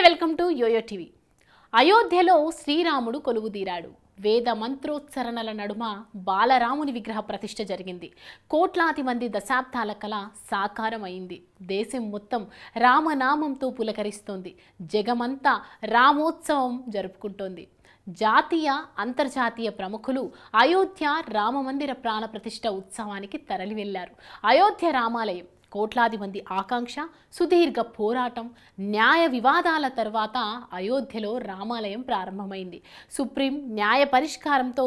Welcome to yo-yo TV. అయోధ్యలో శ్రీరాముడు కొలువుదీరాడు. వేద మంత్రోచ్చరణల నడుమ బాలరాముని విగ్రహ ప్రతిష్ఠ జరిగింది. కోట్లాది మంది దశాబ్దాల కళ సాకారమైంది. దేశం మొత్తం రామనామంతో పులకరిస్తోంది. జగమంతా రామోత్సవం జరుపుకుంటోంది. జాతీయ అంతర్జాతీయ ప్రముఖులు అయోధ్య రామమందిర ప్రాణ ప్రతిష్ఠ ఉత్సవానికి తరలి వెళ్లారు. అయోధ్య రామాలయం కోట్లాది మంది ఆకాంక్ష, సుదీర్ఘ పోరాటం, న్యాయ వివాదాల తర్వాత అయోధ్యలో రామాలయం ప్రారంభమైంది. సుప్రీం న్యాయ పరిష్కారంతో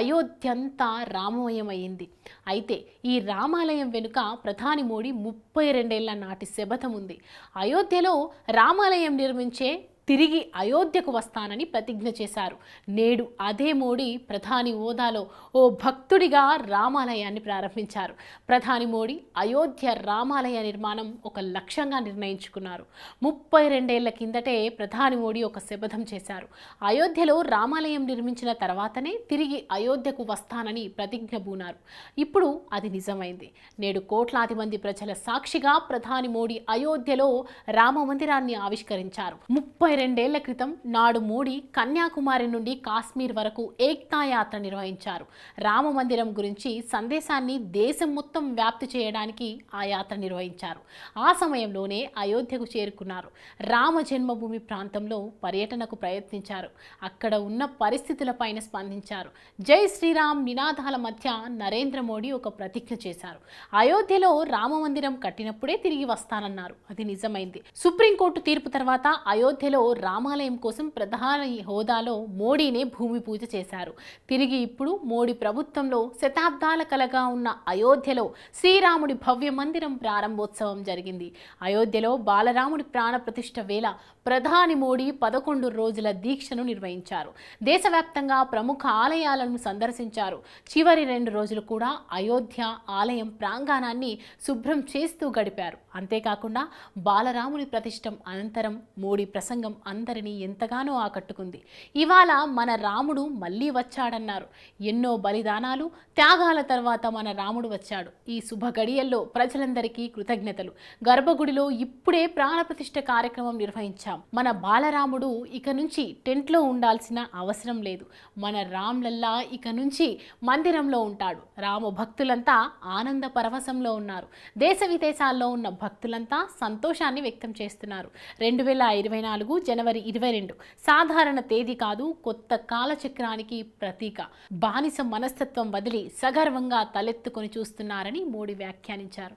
అయోధ్యంతా రామమయమైంది. అయితే ఈ రామాలయం వెనుక ప్రధాని మోడీ 32 ఏళ్ల నాటి శపథం ఉంది. అయోధ్యలో రామాలయం నిర్మించే తిరిగి అయోధ్యకు వస్తానని ప్రతిజ్ఞ చేశారు. నేడు అదే మోడీ ప్రధాని హోదాలో ఓ భక్తుడిగా రామాలయాన్ని ప్రారంభించారు. ప్రధాని మోడీ అయోధ్య రామాలయ నిర్మాణం ఒక లక్ష్యంగా నిర్ణయించుకున్నారు. 32 ఏళ్ల కిందటే ప్రధాని మోడీ ఒక శపథం చేశారు. అయోధ్యలో రామాలయం నిర్మించిన తర్వాతనే తిరిగి అయోధ్యకు వస్తానని ప్రతిజ్ఞ బూనారు. ఇప్పుడు అది నిజమైంది. నేడు కోట్లాది మంది ప్రజల సాక్షిగా ప్రధాని మోడీ అయోధ్యలో రామ మందిరాన్ని ఆవిష్కరించారు. 32 ఏళ్ల క్రితం నాడు మోడీ కన్యాకుమారి నుండి కాశ్మీర్ వరకు ఏక్తా యాత్ర నిర్వహించారు. రామ మందిరం గురించి సందేశాన్ని దేశం మొత్తం వ్యాప్తి చేయడానికి ఆ యాత్ర నిర్వహించారు. ఆ సమయంలోనే అయోధ్యకు చేరుకున్నారు. రామ జన్మభూమి ప్రాంతంలో పర్యటనకు ప్రయత్నించారు. అక్కడ ఉన్న పరిస్థితులపైన స్పందించారు. జై శ్రీరామ్ నినాదాల మధ్య నరేంద్ర మోడీ ఒక ప్రతిజ్ఞ చేశారు. అయోధ్యలో రామ మందిరం కట్టినప్పుడే తిరిగి వస్తానన్నారు. అది నిజమైంది. సుప్రీంకోర్టు తీర్పు తర్వాత అయోధ్యలో రామాలయం కోసం ప్రధాని హోదాలో మోడీనే భూమి పూజ చేశారు. తిరిగి ఇప్పుడు మోడీ ప్రభుత్వంలో శతాబ్దాల కలగా ఉన్న అయోధ్యలో శ్రీరాముడి భవ్య మందిరం ప్రారంభోత్సవం జరిగింది. అయోధ్యలో బాలరాముడి ప్రాణ ప్రతిష్ఠ వేళ ప్రధాని మోడీ 11 రోజుల దీక్షను నిర్వహించారు. దేశవ్యాప్తంగా ప్రముఖ ఆలయాలను సందర్శించారు. చివరి 2 రోజులు కూడా అయోధ్య ఆలయం ప్రాంగణాన్ని శుభ్రం చేస్తూ గడిపారు. అంతేకాకుండా బాలరాముని ప్రతిష్టం అనంతరం మోడీ ప్రసంగం అందరినీ ఎంతగానో ఆకట్టుకుంది. ఇవాళ మన రాముడు మళ్ళీ వచ్చాడన్నారు. ఎన్నో బలిదానాలు, త్యాగాల తర్వాత మన రాముడు వచ్చాడు. ఈ శుభ గడియల్లో ప్రజలందరికీ కృతజ్ఞతలు. గర్భగుడిలో ఇప్పుడే ప్రాణప్రతిష్ఠ కార్యక్రమం నిర్వహించాం. మన బాలరాముడు ఇక నుంచి టెంట్లో ఉండాల్సిన అవసరం లేదు. మన రామ్లల్లా ఇక నుంచి మందిరంలో ఉంటాడు. రామ భక్తులంతా ఆనంద పరవశంలో ఉన్నారు. దేశ విదేశాల్లో ఉన్న భక్తులంతా సంతోషాన్ని వ్యక్తం చేస్తున్నారు. 2024 జనవరి 22 సాధారణ తేదీ కాదు, కొత్త కాలచక్రానికి ప్రతీక. బానిస మనస్తత్వం వదిలి సగర్వంగా తలెత్తుకొని చూస్తున్నారని మోడీ వ్యాఖ్యానించారు.